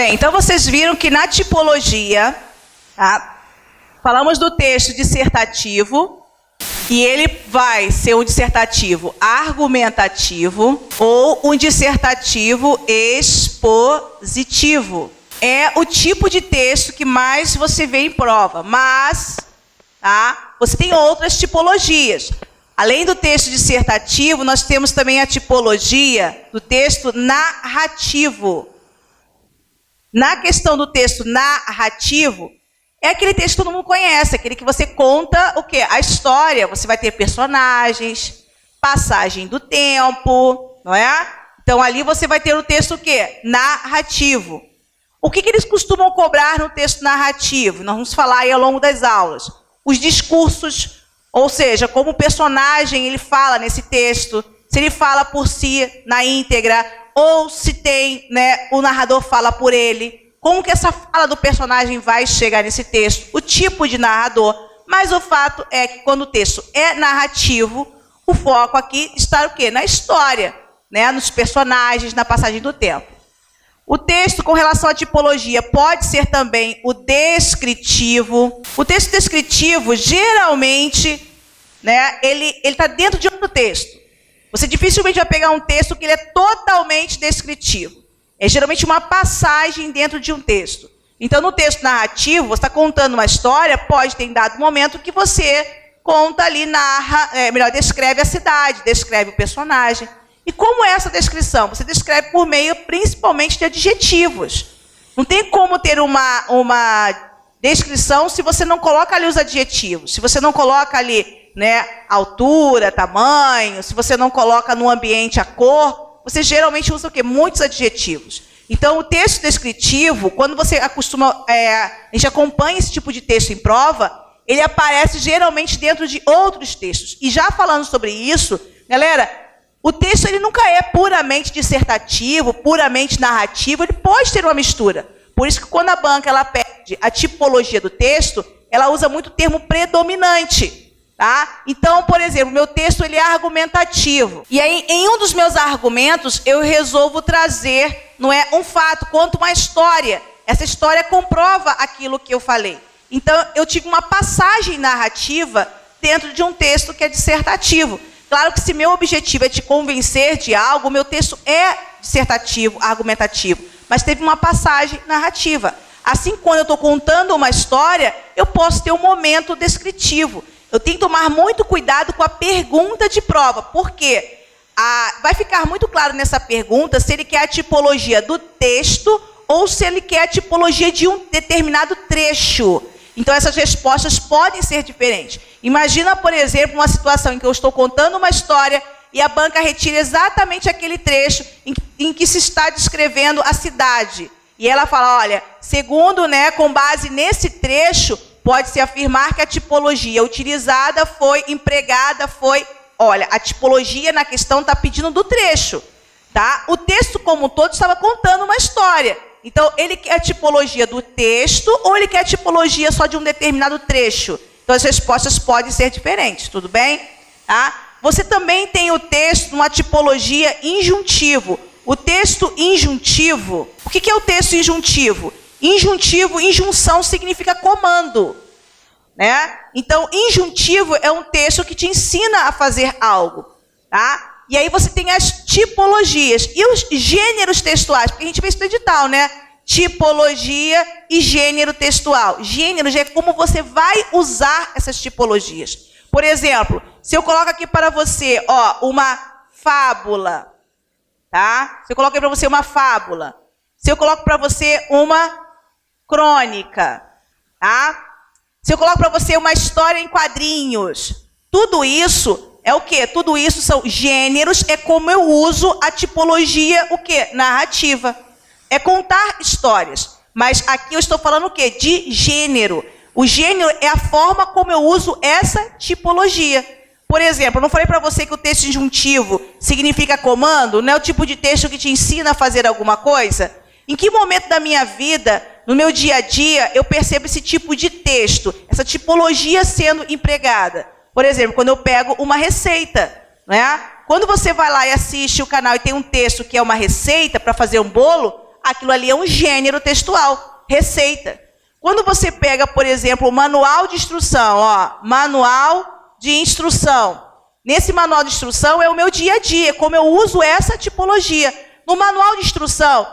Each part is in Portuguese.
Bem, então vocês viram que na tipologia, tá, falamos do texto dissertativo, e ele vai ser um dissertativo argumentativo ou um dissertativo expositivo. É o tipo de texto que mais você vê em prova, mas tá, você tem outras tipologias. Além do texto dissertativo, nós temos também a tipologia do texto narrativo. Na questão do texto narrativo, é aquele texto que todo mundo conhece, aquele que você conta o quê? A história. Você vai ter personagens, passagem do tempo, não é? Então, ali você vai ter o texto o quê? Narrativo. O que eles costumam cobrar no texto narrativo? Nós vamos falar aí ao longo das aulas. Os discursos, ou seja, como o personagem ele fala nesse texto, se ele fala por si na íntegra, ou se tem, né, o narrador fala por ele. Como que essa fala do personagem vai chegar nesse texto? O tipo de narrador. Mas o fato é que quando o texto é narrativo, o foco aqui está o quê? Na história, né? Nos personagens, na passagem do tempo. O texto com relação à tipologia pode ser também o descritivo. O texto descritivo, geralmente, né, ele está dentro de outro texto. Você dificilmente vai pegar um texto que ele é totalmente descritivo. É geralmente uma passagem dentro de um texto. Então, no texto narrativo, você está contando uma história, pode ter dado um momento que você conta ali, narra, descreve a cidade, descreve o personagem. E como é essa descrição? Você descreve por meio, principalmente, de adjetivos. Não tem como ter uma descrição se você não coloca ali os adjetivos, se você não coloca ali, né, altura, tamanho, se você não coloca no ambiente a cor. Você geralmente usa o quê? Muitos adjetivos. Então, o texto descritivo, quando você a gente acompanha esse tipo de texto em prova, ele aparece geralmente dentro de outros textos. E já falando sobre isso, galera, o texto ele nunca é puramente dissertativo, puramente narrativo, ele pode ter uma mistura. Por isso que quando a banca ela pede a tipologia do texto, ela usa muito o termo predominante. Tá? Então, por exemplo, meu texto ele é argumentativo. E aí, em um dos meus argumentos, eu resolvo trazer, não é, um fato, conto uma história. Essa história comprova aquilo que eu falei. Então, eu tive uma passagem narrativa dentro de um texto que é dissertativo. Claro que se meu objetivo é te convencer de algo, meu texto é dissertativo, argumentativo. Mas teve uma passagem narrativa. Assim, quando eu estou contando uma história, eu posso ter um momento descritivo. Eu tenho que tomar muito cuidado com a pergunta de prova. Por quê? Vai ficar muito claro nessa pergunta se ele quer a tipologia do texto ou se ele quer a tipologia de um determinado trecho. Então, essas respostas podem ser diferentes. Imagina, por exemplo, uma situação em que eu estou contando uma história e a banca retira exatamente aquele trecho em que se está descrevendo a cidade. E ela fala, olha, segundo, né, com base nesse trecho, pode-se afirmar que a tipologia utilizada foi, empregada foi... Olha, a tipologia na questão está pedindo do trecho. Tá? O texto como um todo estava contando uma história. Então, ele quer a tipologia do texto ou ele quer a tipologia só de um determinado trecho? Então, as respostas podem ser diferentes, tudo bem? Tá? Você também tem o texto numa tipologia injuntivo. O texto injuntivo... O que é o texto injuntivo? Injuntivo, injunção significa comando, né? Então, injuntivo é um texto que te ensina a fazer algo, tá? E aí você tem as tipologias e os gêneros textuais, porque a gente vê isso no edital, né? Tipologia e gênero textual. Gêneros é como você vai usar essas tipologias. Por exemplo, se eu coloco aqui para você, ó, uma fábula, tá? Se eu coloco aqui para você uma fábula, se eu coloco para você uma crônica, tá? Se eu coloco para você uma história em quadrinhos, tudo isso é o quê? Tudo isso são gêneros, é como eu uso a tipologia, o quê? Narrativa. É contar histórias. Mas aqui eu estou falando o quê? De gênero. O gênero é a forma como eu uso essa tipologia. Por exemplo, eu não falei para você que o texto injuntivo significa comando? Não é o tipo de texto que te ensina a fazer alguma coisa? Em que momento da minha vida, no meu dia a dia, eu percebo esse tipo de texto, essa tipologia sendo empregada? Por exemplo, quando eu pego uma receita, né? Quando você vai lá e assiste o canal e tem um texto que é uma receita para fazer um bolo, aquilo ali é um gênero textual, receita. Quando você pega, por exemplo, o manual de instrução, ó, manual de instrução. Nesse manual de instrução é o meu dia a dia, como eu uso essa tipologia. No manual de instrução,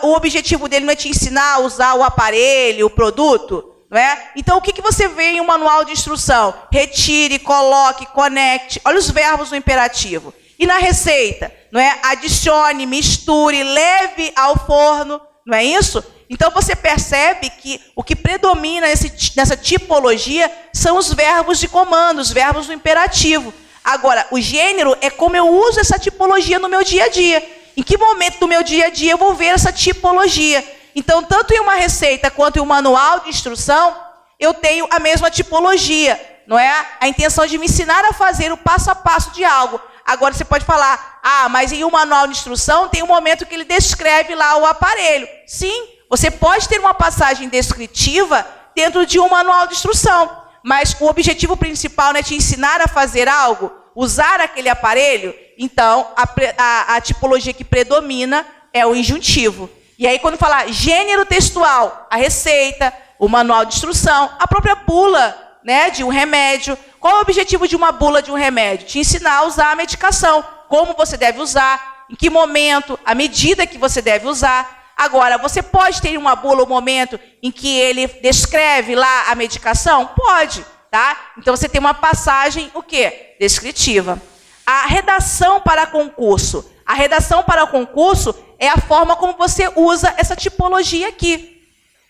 o objetivo dele não é te ensinar a usar o aparelho, o produto, não é? Então, o que você vê em um manual de instrução? Retire, coloque, conecte. Olha os verbos no imperativo. E na receita, não é? Adicione, misture, leve ao forno, não é isso? Então, você percebe que o que predomina nessa tipologia são os verbos de comando, os verbos no imperativo. Agora, o gênero é como eu uso essa tipologia no meu dia a dia. Em que momento do meu dia a dia eu vou ver essa tipologia? Então, tanto em uma receita quanto em um manual de instrução, eu tenho a mesma tipologia, não é? A intenção de me ensinar a fazer o passo a passo de algo. Agora, você pode falar, mas em um manual de instrução tem um momento que ele descreve lá o aparelho. Sim, você pode ter uma passagem descritiva dentro de um manual de instrução, mas o objetivo principal não é te ensinar a fazer algo, usar aquele aparelho. Então, a tipologia que predomina é o injuntivo. E aí, quando falar gênero textual, a receita, o manual de instrução, a própria bula, né, de um remédio. Qual é o objetivo de uma bula de um remédio? Te ensinar a usar a medicação, como você deve usar, em que momento, a medida que você deve usar. Agora, você pode ter uma bula, um momento em que ele descreve lá a medicação? Pode, tá? Então, você tem uma passagem, o quê? Descritiva. A redação para concurso. A redação para o concurso é a forma como você usa essa tipologia aqui.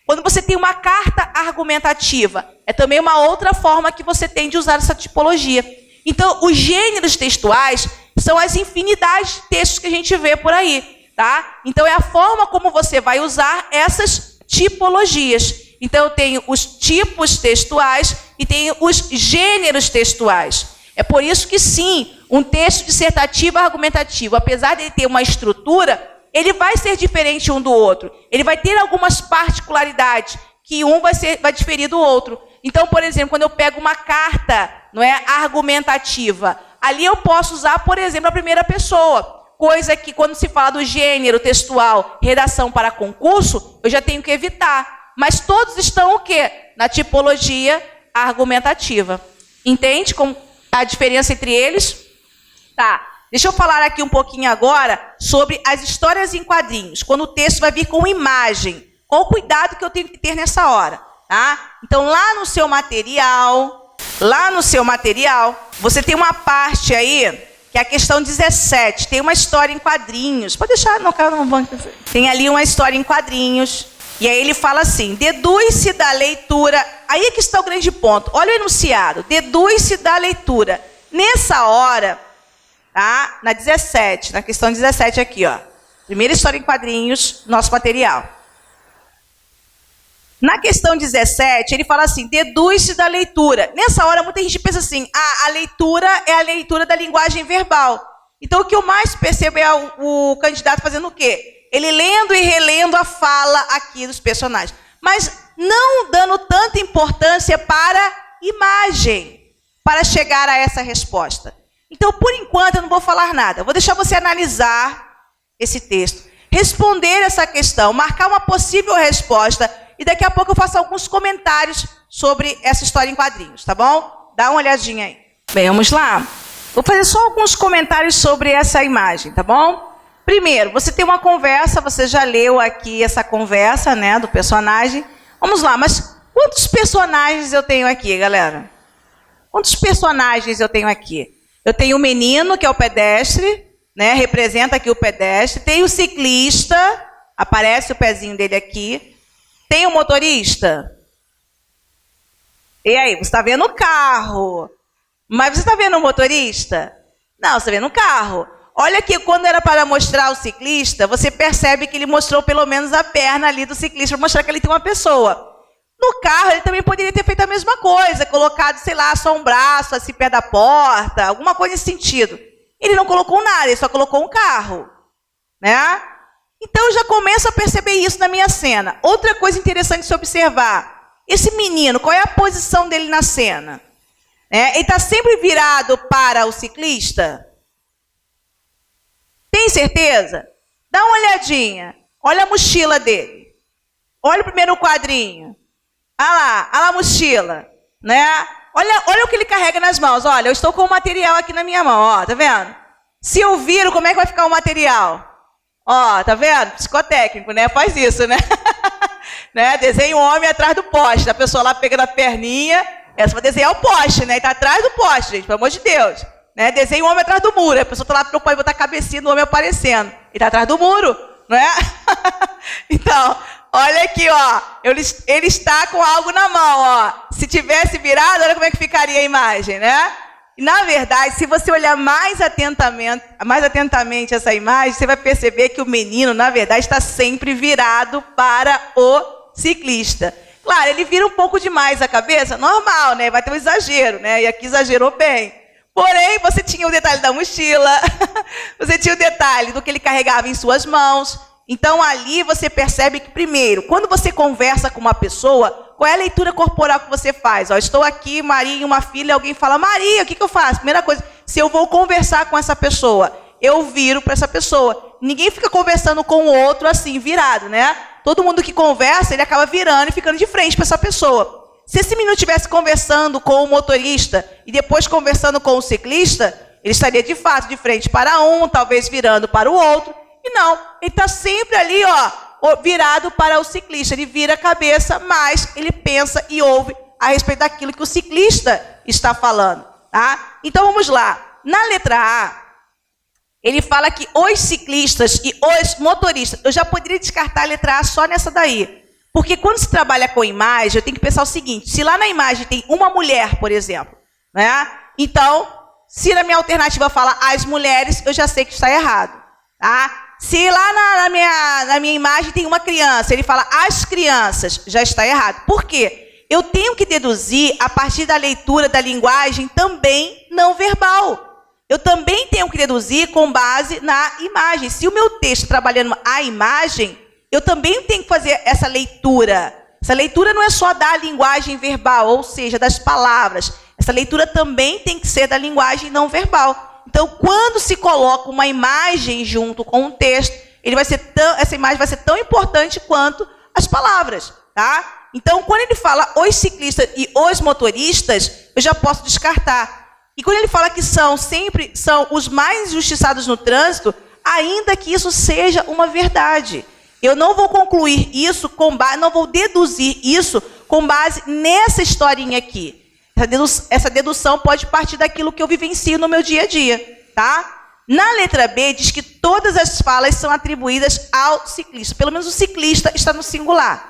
Quando você tem uma carta argumentativa, é também uma outra forma que você tem de usar essa tipologia. Então, os gêneros textuais são as infinidades de textos que a gente vê por aí, tá? Então, é a forma como você vai usar essas tipologias. Então, eu tenho os tipos textuais e tenho os gêneros textuais. É por isso que, sim, um texto dissertativo argumentativo, apesar de ele ter uma estrutura, ele vai ser diferente um do outro. Ele vai ter algumas particularidades que um vai diferir do outro. Então, por exemplo, quando eu pego uma carta, não é, argumentativa, ali eu posso usar, por exemplo, a primeira pessoa. Coisa que, quando se fala do gênero textual, redação para concurso, eu já tenho que evitar. Mas todos estão o quê? Na tipologia argumentativa. Entende como a diferença entre eles? Tá. Deixa eu falar aqui um pouquinho agora sobre as histórias em quadrinhos. Quando o texto vai vir com imagem. Qual o cuidado que eu tenho que ter nessa hora? Tá? Então, lá no seu material, você tem uma parte aí, que é a questão 17. Tem uma história em quadrinhos. Pode deixar, não, cara, não vou. Tem ali uma história em quadrinhos. E aí ele fala assim, deduz-se da leitura. Aí é que está o grande ponto. Olha o enunciado. Deduz-se da leitura. Nessa hora, tá? Na 17, na questão 17 aqui, ó. Primeira história em quadrinhos, nosso material. Na questão 17, ele fala assim, deduz-se da leitura. Nessa hora, muita gente pensa assim, a leitura é a leitura da linguagem verbal. Então, o que eu mais percebo é o candidato fazendo o quê? Ele lendo e relendo a fala aqui dos personagens. Mas não dando tanta importância para a imagem, para chegar a essa resposta. Então, por enquanto, eu não vou falar nada. Eu vou deixar você analisar esse texto, responder essa questão, marcar uma possível resposta, e daqui a pouco eu faço alguns comentários sobre essa história em quadrinhos, tá bom? Dá uma olhadinha aí. Bem, vamos lá. Vou fazer só alguns comentários sobre essa imagem, tá bom? Primeiro, você tem uma conversa, você já leu aqui essa conversa, né, do personagem. Vamos lá, mas quantos personagens eu tenho aqui, galera? Quantos personagens eu tenho aqui? Eu tenho o menino, que é o pedestre, né, representa aqui o pedestre. Tem o ciclista, aparece o pezinho dele aqui. Tem o motorista. E aí, você está vendo o carro. Mas você está vendo o motorista? Não, você está vendo o carro. Olha aqui, quando era para mostrar o ciclista, você percebe que ele mostrou pelo menos a perna ali do ciclista, para mostrar que ele tem uma pessoa. No carro, ele também poderia ter feito a mesma coisa, colocado, sei lá, só um braço assim perto da porta, alguma coisa nesse sentido. Ele não colocou nada, ele só colocou um carro, né? Então, eu já começo a perceber isso na minha cena. Outra coisa interessante de se observar, esse menino, qual é a posição dele na cena? Ele está sempre virado para o ciclista? Tem certeza? Dá uma olhadinha. Olha a mochila dele. Olha o primeiro quadrinho. Olha lá a mochila, né? Olha o que ele carrega nas mãos. Olha, eu estou com o material aqui na minha mão, ó, tá vendo? Se eu viro, como é que vai ficar o material? Ó, tá vendo? Psicotécnico, né? Faz isso, né? Né? Desenha um homem atrás do poste. A pessoa lá pegando a perninha. Essa vai desenhar o poste, né? E tá atrás do poste, gente, pelo amor de Deus. Né? Desenha um homem atrás do muro. A pessoa tá lá preocupada em botar a cabecinha do homem aparecendo. Ele tá atrás do muro, não é? Então, olha aqui, ó. Ele está com algo na mão, ó. Se tivesse virado, olha como é que ficaria a imagem, né? E, na verdade, se você olhar mais atentamente essa imagem, você vai perceber que o menino, na verdade, está sempre virado para o ciclista. Claro, ele vira um pouco demais a cabeça, normal, né? Vai ter um exagero, né? E aqui exagerou bem. Porém, você tinha o detalhe da mochila, você tinha o detalhe do que ele carregava em suas mãos. Então, ali você percebe que, primeiro, quando você conversa com uma pessoa, qual é a leitura corporal que você faz? Ó, estou aqui, Maria e uma filha, alguém fala, Maria, o que eu faço? Primeira coisa, se eu vou conversar com essa pessoa, eu viro para essa pessoa. Ninguém fica conversando com o outro assim, virado, né? Todo mundo que conversa, ele acaba virando e ficando de frente para essa pessoa. Se esse menino estivesse conversando com o motorista e depois conversando com o ciclista, ele estaria de fato de frente para um, talvez virando para o outro. E não, ele está sempre ali, ó, virado para o ciclista. Ele vira a cabeça, mas ele pensa e ouve a respeito daquilo que o ciclista está falando. Tá? Então vamos lá. Na letra A, ele fala que os ciclistas e os motoristas, eu já poderia descartar a letra A só nessa daí. Porque quando se trabalha com imagem, eu tenho que pensar o seguinte, se lá na imagem tem uma mulher, por exemplo, né? Então, se na minha alternativa fala as mulheres, eu já sei que está errado. Tá? Se lá na minha imagem tem uma criança, ele fala as crianças, já está errado. Por quê? Eu tenho que deduzir a partir da leitura da linguagem também não verbal. Eu também tenho que deduzir com base na imagem. Se o meu texto trabalhando a imagem, eu também tenho que fazer essa leitura. Essa leitura não é só da linguagem verbal, ou seja, das palavras. Essa leitura também tem que ser da linguagem não verbal. Então, quando se coloca uma imagem junto com um texto, essa imagem vai ser tão importante quanto as palavras. Tá? Então, quando ele fala os ciclistas e os motoristas, eu já posso descartar. E quando ele fala que são os mais injustiçados no trânsito, ainda que isso seja uma verdade. Eu não vou concluir isso não vou deduzir isso com base nessa historinha aqui. Essa dedução pode partir daquilo que eu vivencio no meu dia a dia. Tá? Na letra B, diz que todas as falas são atribuídas ao ciclista. Pelo menos o ciclista está no singular.